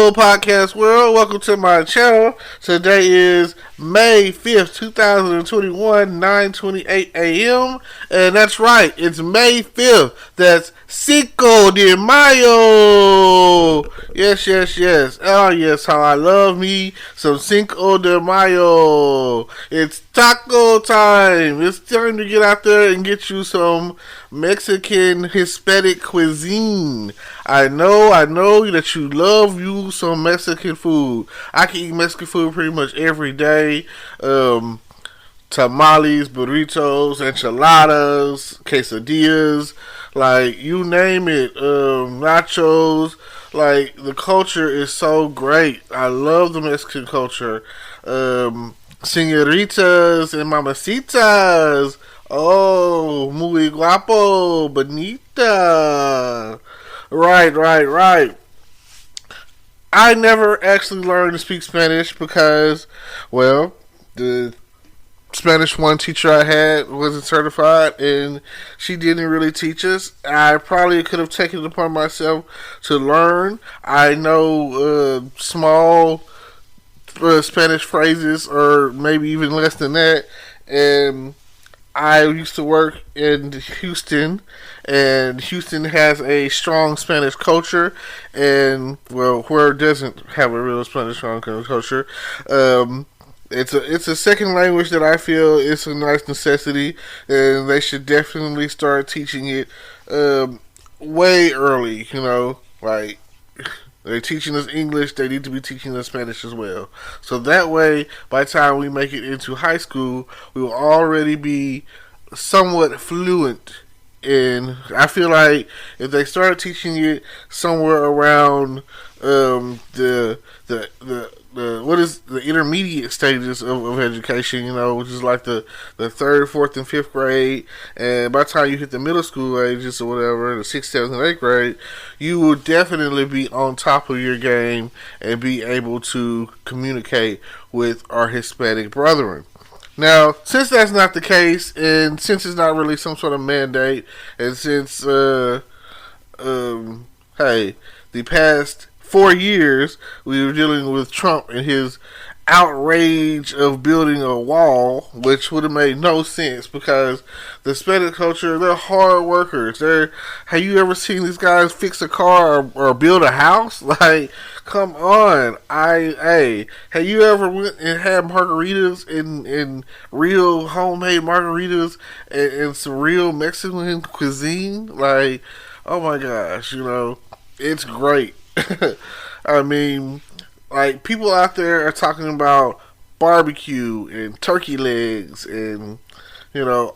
Hello, podcast world. Welcome to my channel. Today is May 5th, 2021, 9:28 a.m. And that's right, it's May 5th. That's Cinco de Mayo. Yes, yes, yes. Oh, yes, how I love me some Cinco de Mayo. It's taco time. It's time to get out there and get you some Mexican Hispanic cuisine. I know that you love you some Mexican food. I can eat Mexican food pretty much every day. Tamales, burritos, enchiladas, quesadillas, like you name it. Nachos. Like the culture is so great. I love the Mexican culture. Señoritas and mamacitas. Oh, muy guapo, bonita. Right. I never actually learned to speak Spanish because, well, the Spanish 1 teacher I had wasn't certified and she didn't really teach us. I probably could have taken it upon myself to learn. I know small Spanish phrases, or maybe even less than that, and I used to work in Houston, and Houston has a strong Spanish culture, and, well, where it doesn't have a real Spanish strong culture, it's a second language that I feel is a nice necessity, and they should definitely start teaching it way early, like, they're teaching us English, they need to be teaching us Spanish as well. So that way, by the time we make it into high school, we will already be somewhat fluent in. I feel like if they start teaching it somewhere around the what is the intermediate stages of education, which is like the 3rd, 4th, and 5th grade, and by the time you hit the middle school ages or whatever, the 6th, 7th, and 8th grade, you will definitely be on top of your game and be able to communicate with our Hispanic brethren. Now, since that's not the case, and since it's not really some sort of mandate, and since the past 4 years, we were dealing with Trump and his outrage of building a wall, which would have made no sense because the Hispanic culture, they're hard workers. Have you ever seen these guys fix a car or build a house? Like, come on. Have you ever went and had margaritas in real homemade margaritas and some real Mexican cuisine? Like, oh my gosh, it's great. I mean, like, people out there are talking about barbecue and turkey legs and,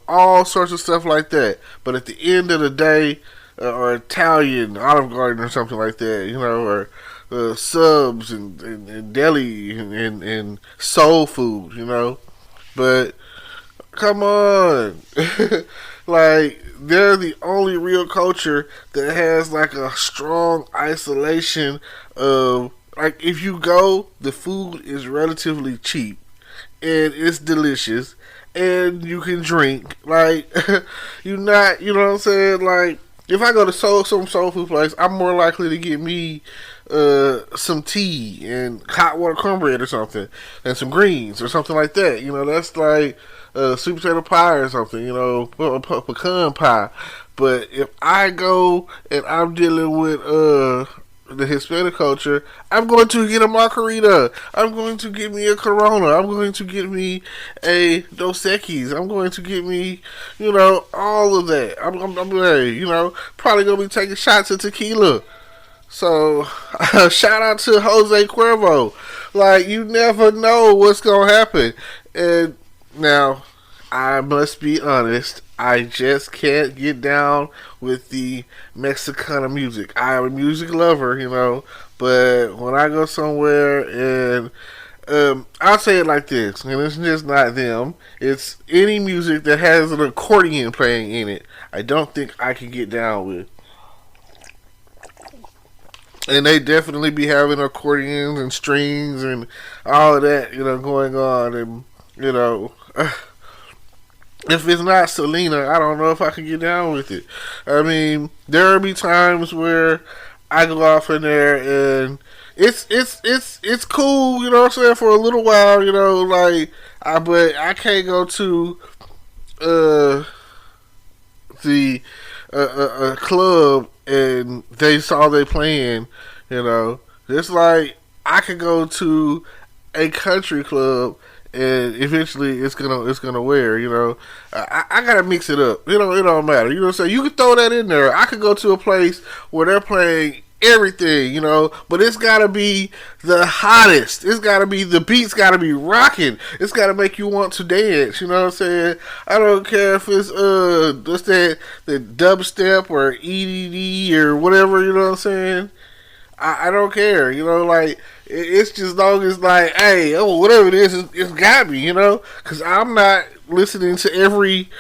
all sorts of stuff like that. But at the end of the day, or Italian Olive Garden or something like that, or subs and deli and soul food, But come on. Like, they're the only real culture that has like a strong isolation of, like, if you go, the food is relatively cheap and it's delicious and you can drink. Like, you're not, you know what I'm saying? Like, if I go to some soul food place, I'm more likely to get me some tea and hot water cornbread or something, and some greens or something like that. That's like sweet potato pie or something, pecan pie. But if I go and I'm dealing with the Hispanic culture, I'm going to get a margarita. I'm going to get me a Corona. I'm going to get me a Dos Equis. I'm going to get me, all of that. I'm probably going to be taking shots of tequila. So, shout out to Jose Cuervo. Like, you never know what's going to happen. And now, I must be honest, I just can't get down with the Mexicana music. I'm a music lover, but when I go somewhere and I'll say it like this, and it's just not them, it's any music that has an accordion playing in it, I don't think I can get down with. And they definitely be having accordions and strings and all of that, going on, and, if it's not Selena, I don't know if I can get down with it. I mean, there will be times where I go off in there and it's cool, you know what I'm saying, for a little while, you know, like but I can't go to uh the a club and they saw they playing, you know. It's like I could go to a country club and eventually it's gonna wear, you know. I gotta mix it up. You know, it don't matter. You know what I'm saying? You can throw that in there. I could go to a place where they're playing everything, you know, but it's gotta be the hottest. It's gotta be the beats gotta be rocking. It's gotta make you want to dance, you know what I'm saying? I don't care if it's what's that, the dubstep or EDD or whatever, you know what I'm saying? I don't care, you know, like it's just long as like, hey, oh, whatever it is, it's got me, you know, because I'm not listening to every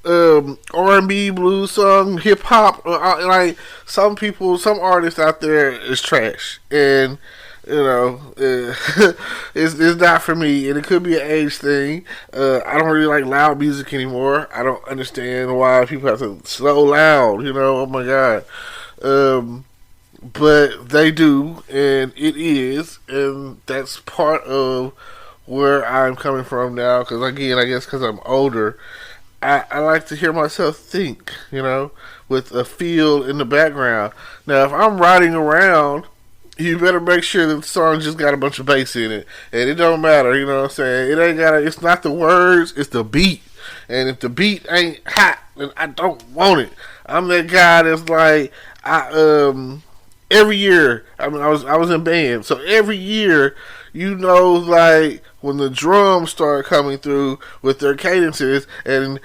R&B, blues song, hip hop. Like some people, some artists out there is trash, and you know, it's not for me, and it could be an age thing. I don't really like loud music anymore. I don't understand why people have to so loud. You know, oh my god. But they do, and it is, and that's part of where I'm coming from now. Because again, I guess because I'm older, I like to hear myself think, you know, with a feel in the background. Now, if I'm riding around, you better make sure that the song just got a bunch of bass in it, and it don't matter, you know what I'm saying? It ain't gotta. It's not the words, it's the beat, and if the beat ain't hot, then I don't want it. I'm that guy that's like every year. I mean, I was in band, so every year, you know, like when the drums start coming through with their cadences and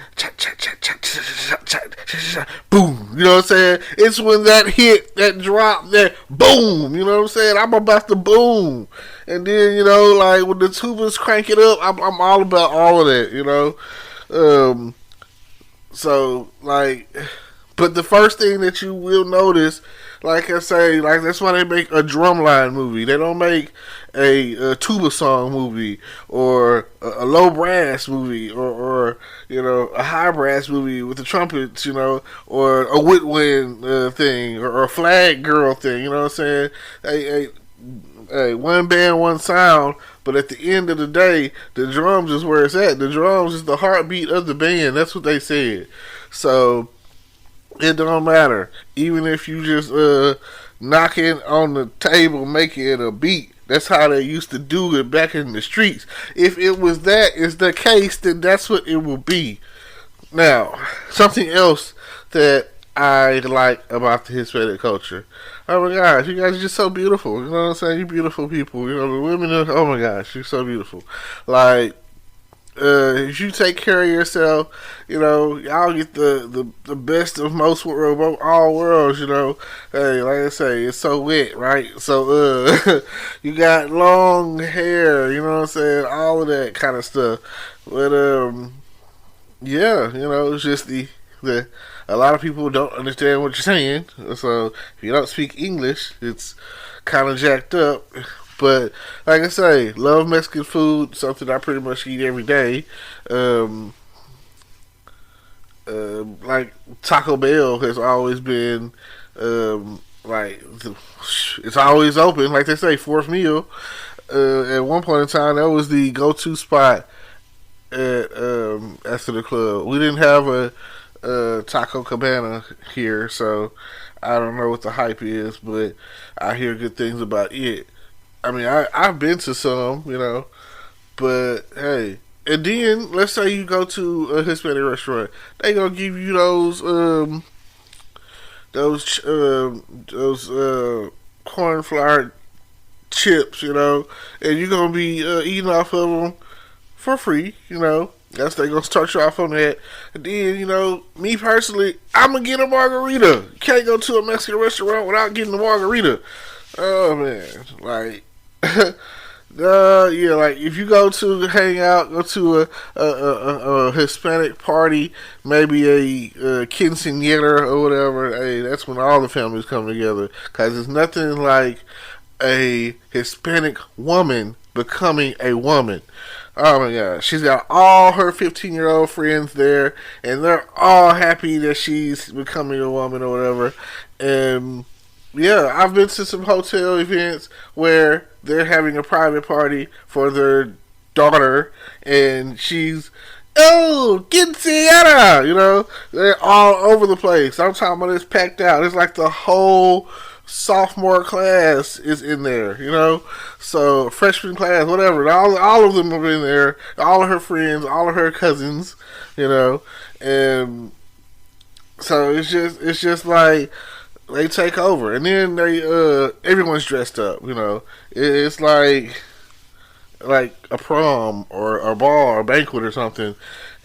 boom, you know what I'm saying? It's when that hit, that drop, that boom, you know what I'm saying? I'm about to boom, and then you know, like when the tubas crank it up, I'm all about all of that, you know. So like, but the first thing that you will notice, like I say, like that's why they make a drumline movie. They don't make a tuba song movie or a low brass movie or you know, a high brass movie with the trumpets, you know, or a woodwind thing or a flag girl thing. You know what I'm saying? Hey, one band, one sound. But at the end of the day, the drums is where it's at. The drums is the heartbeat of the band. That's what they said. So it don't matter. Even if you just knocking on the table, making it a beat. That's how they used to do it back in the streets. If it was that is the case, then that's what it will be. Now, something else that I like about the Hispanic culture. Oh my gosh, you guys are just so beautiful. You know what I'm saying? You beautiful people. You know, the women are, oh my gosh, you're so beautiful. Like, if you take care of yourself, you know, y'all get the best of most world, all worlds, you know. Hey, like I say, it's so wet, right? So, you got long hair, you know what I'm saying? All of that kind of stuff. But, yeah, you know, it's just the a lot of people don't understand what you're saying. So, if you don't speak English, it's kind of jacked up. But like I say, love Mexican food, something I pretty much eat every day. Like Taco Bell has always been like it's always open. Like they say, fourth meal. At one point in time, that was the go-to spot at after the club. We didn't have a Taco Cabana here, so I don't know what the hype is, but I hear good things about it. I mean, I've been to some, you know, but hey, and then let's say you go to a Hispanic restaurant, they gonna give you those corn flour chips, you know, and you're gonna be eating off of them for free, you know. That's they gonna start you off on that, and then you know, me personally, I'm gonna get a margarita. You can't go to a Mexican restaurant without getting a margarita. Oh man, like. Yeah, like if you go to hang out, go to a Hispanic party, maybe a quinceañera or whatever. Hey, that's when all the families come together. Cause there's nothing like a Hispanic woman becoming a woman. Oh my God, she's got all her 15-year-old friends there, and they're all happy that she's becoming a woman or whatever, and Yeah, I've been to some hotel events where they're having a private party for their daughter, and she's, oh, quinceañera, they're all over the place. I'm talking about it's packed out. It's like the whole sophomore class is in there, So freshman class, whatever. All of them have been there. All of her friends, all of her cousins, and so it's just like they take over, and then they everyone's dressed up. It's like a prom or a ball or a banquet or something,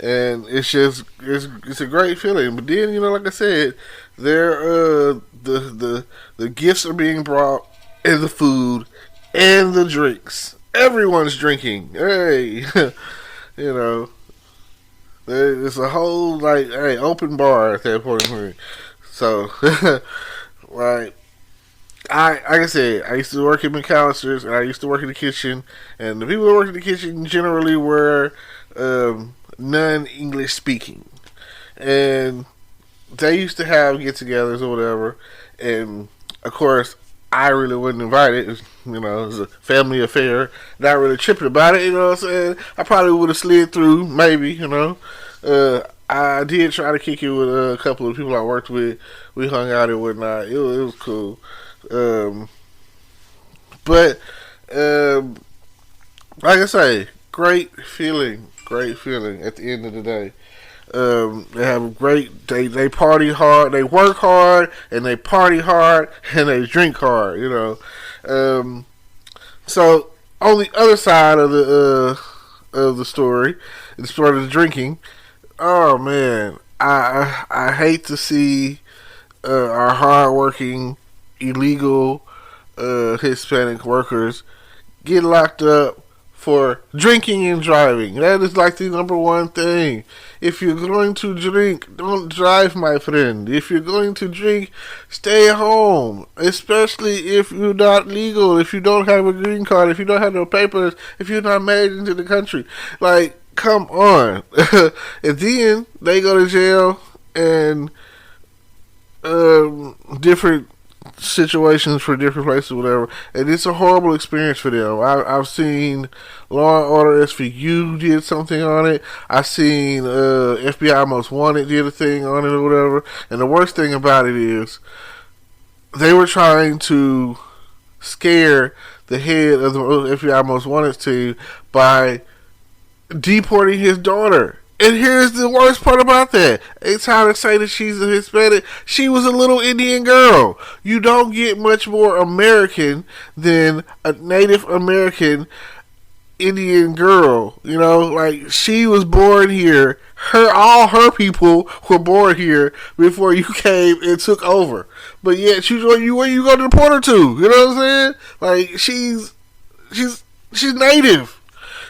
and it's a great feeling. But then like I said, there the gifts are being brought, and the food and the drinks. Everyone's drinking. Hey, you know, it's a whole open bar at that point for me. So like like I said, I used to work at McAllister's, and I used to work in the kitchen, and the people that work in the kitchen generally were non-English speaking, and they used to have get-togethers or whatever, and of course, I really wasn't invited. It was a family affair. Not really tripping about it. You know what I'm saying? I probably would have slid through, maybe. I did try to kick it with a couple of people I worked with. We hung out and whatnot. It was cool. But like I say, great feeling at the end of the day. They have a great. They party hard. They work hard, and they party hard, and they drink hard. So on the other side of the story, the story of the drinking. Oh man, I hate to see our hardworking illegal Hispanic workers get locked up for drinking and driving. That is like the number one thing. If you're going to drink, don't drive, my friend. If you're going to drink, stay home. Especially if you're not legal, if you don't have a green card, if you don't have no papers, if you're not made into the country. Like, come on. And then they go to jail and different situations for different places, whatever, and it's a horrible experience for them. I've seen Law and Order SVU did something on it. I've seen FBI Most Wanted did a thing on it or whatever. And the worst thing about it is they were trying to scare the head of the FBI Most Wanted team by deporting his daughter. And here's the worst part about that. It's how to say that she's a Hispanic. She was a little Indian girl. You don't get much more American than a Native American Indian girl. Like, she was born here. All her people were born here before you came and took over. But yet, where you going to deport her to? You know what I'm saying? Like, she's Native.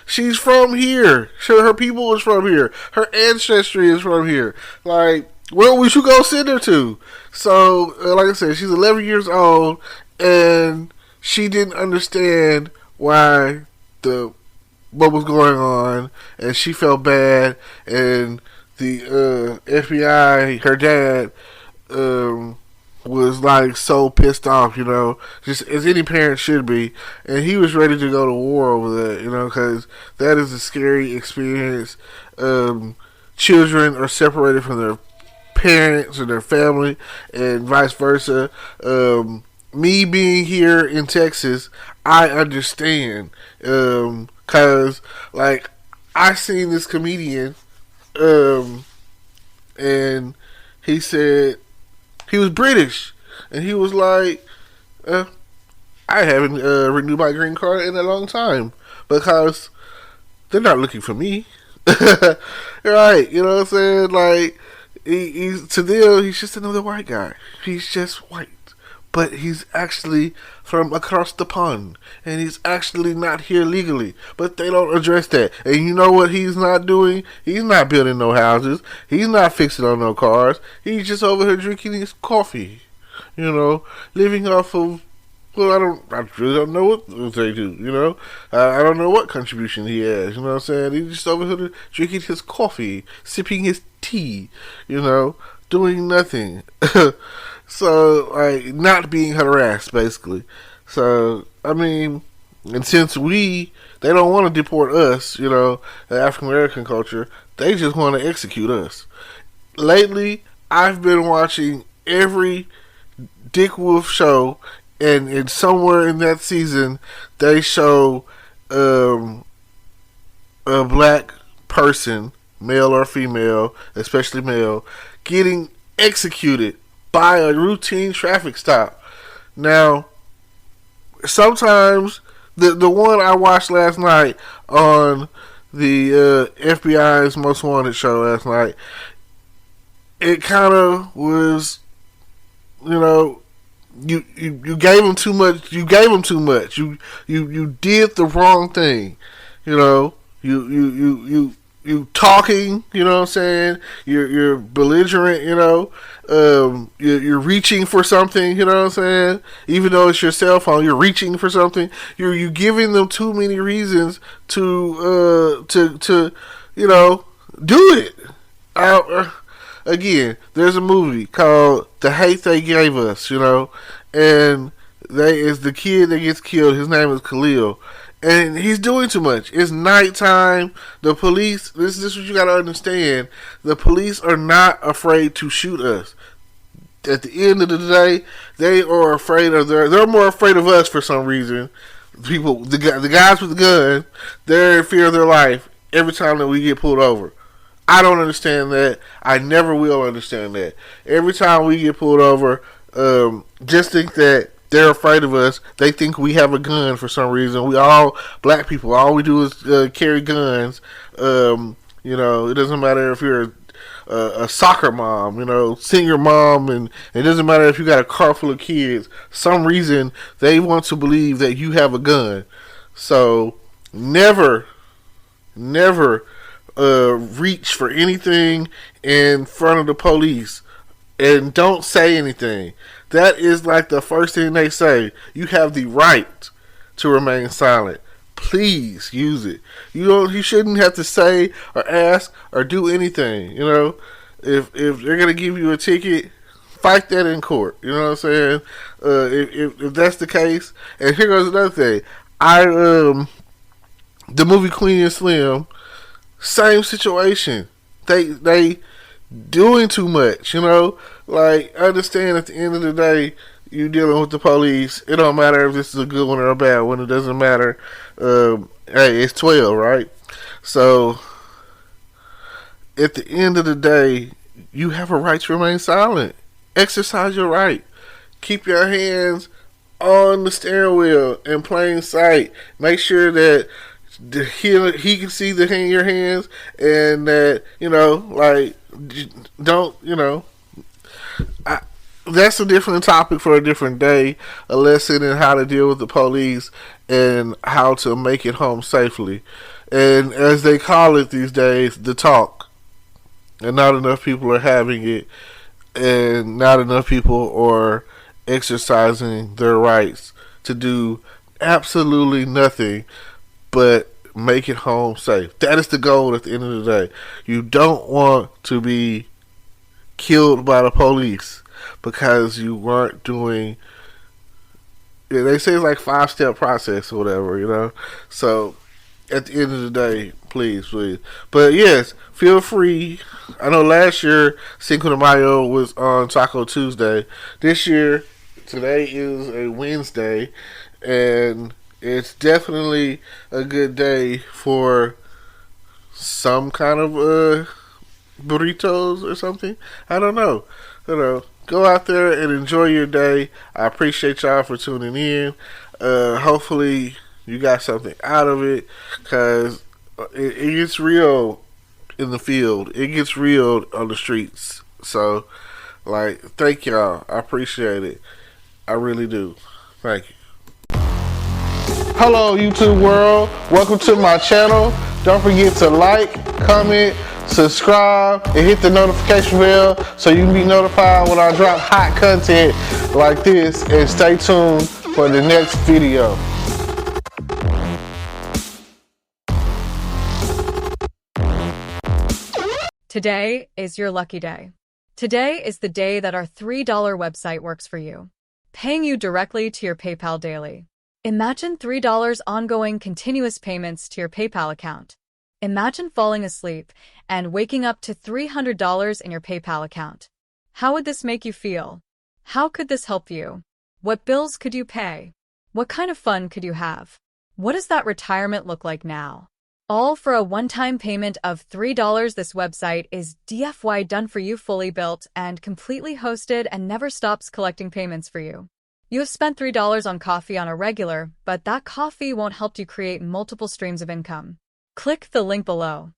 She's from here. Her people is from here. Her ancestry is from here. Like, where would you go send her to? So, like I said, she's 11 years old, and she didn't understand what was going on, and she felt bad, and the FBI, her dad, was like so pissed off, just as any parent should be, and he was ready to go to war over that, because that is a scary experience. Children are separated from their parents and their family, and vice versa. Me being here in Texas, I understand, because like I seen this comedian, and he said. He was British, and he was like, I haven't renewed my green card in a long time because they're not looking for me. Right, you know what I'm saying? Like, he's to them, he's just another white guy. He's just white. But he's actually from across the pond, and he's actually not here legally. But they don't address that. And you know what he's not doing? He's not building no houses. He's not fixing on no cars. He's just over here drinking his coffee. Living off of, well, I really don't know what they do, I don't know what contribution he has, you know what I'm saying? He's just over here drinking his coffee, sipping his tea, doing nothing. So, like, not being harassed, basically. So, I mean, and since they don't want to deport us, the African American culture, they just want to execute us. Lately, I've been watching every Dick Wolf show, and somewhere in that season, they show a black person, male or female, especially male, getting executed by a routine traffic stop. Now, sometimes the one I watched last night on the FBI's Most Wanted show last night, it kind of was, you gave them too much. You gave them too much. You did the wrong thing. You talking. You know what I'm saying? You're belligerent. You're reaching for something. You know what I'm saying? Even though it's your cell phone, you're reaching for something. You're giving them too many reasons to do it. Again, there's a movie called The Hate They Gave Us, and is the kid that gets killed. His name is Khalil, and he's doing too much. It's nighttime. The police. This is what you gotta understand. The police are not afraid to shoot us. At the end of the day, they are afraid of they're more afraid of us for some reason. The guys with the gun, they're in fear of their life every time that we get pulled over. I don't understand that. I never will understand that. Every time we get pulled over, just think that they're afraid of us. They think we have a gun for some reason. We all black people. All we do is carry guns. It doesn't matter if you're a soccer mom, senior mom, and it doesn't matter if you got a car full of kids. Some reason they want to believe that you have a gun. So never reach for anything in front of the police, and don't say anything. That is like the first thing they say. You have the right to remain silent. Please use it. You shouldn't have to say or ask or do anything. If they're gonna give you a ticket, fight that in court. You know what I'm saying? If that's the case. And here goes another thing. The movie Queen and Slim, same situation. They doing too much, Like, understand at the end of the day, you dealing with the police. It don't matter if this is a good one or a bad one. It doesn't matter. Hey, it's 12, right? So, at the end of the day, you have a right to remain silent. Exercise your right. Keep your hands on the steering wheel in plain sight. Make sure that he can see your hands, and that that's a different topic for a different day. A lesson in how to deal with the police and how to make it home safely, and as they call it these days, the talk. And not enough people are having it, and not enough people are exercising their rights to do absolutely nothing but make it home safe. That is the goal at the end of the day. You don't want to be killed by the police because you weren't doing. They say it's like 5-step process or whatever, So at the end of the day, please. But yes, feel free. I know last year Cinco de Mayo was on Taco Tuesday. This year, today is a Wednesday, and it's definitely a good day for some kind of burritos or something. I don't know. Go out there and enjoy your day. I appreciate y'all for tuning in. Hopefully you got something out of it, because it gets real in the field. It gets real on the streets. So, thank y'all. I appreciate it. I really do. Thank you. Hello, YouTube world. Welcome to my channel. Don't forget to like, comment, subscribe, and hit the notification bell so you can be notified when I drop hot content like this. And stay tuned for the next video. Today is your lucky day. Today is the day that our $3 website works for you, paying you directly to your PayPal daily. Imagine $3 ongoing continuous payments to your PayPal account. Imagine falling asleep and waking up to $300 in your PayPal account. How would this make you feel? How could this help you? What bills could you pay? What kind of fun could you have? What does that retirement look like now? All for a one-time payment of $3. This website is DFY done for you, fully built and completely hosted, and never stops collecting payments for you. You have spent $3 on coffee on a regular, but that coffee won't help you create multiple streams of income. Click the link below.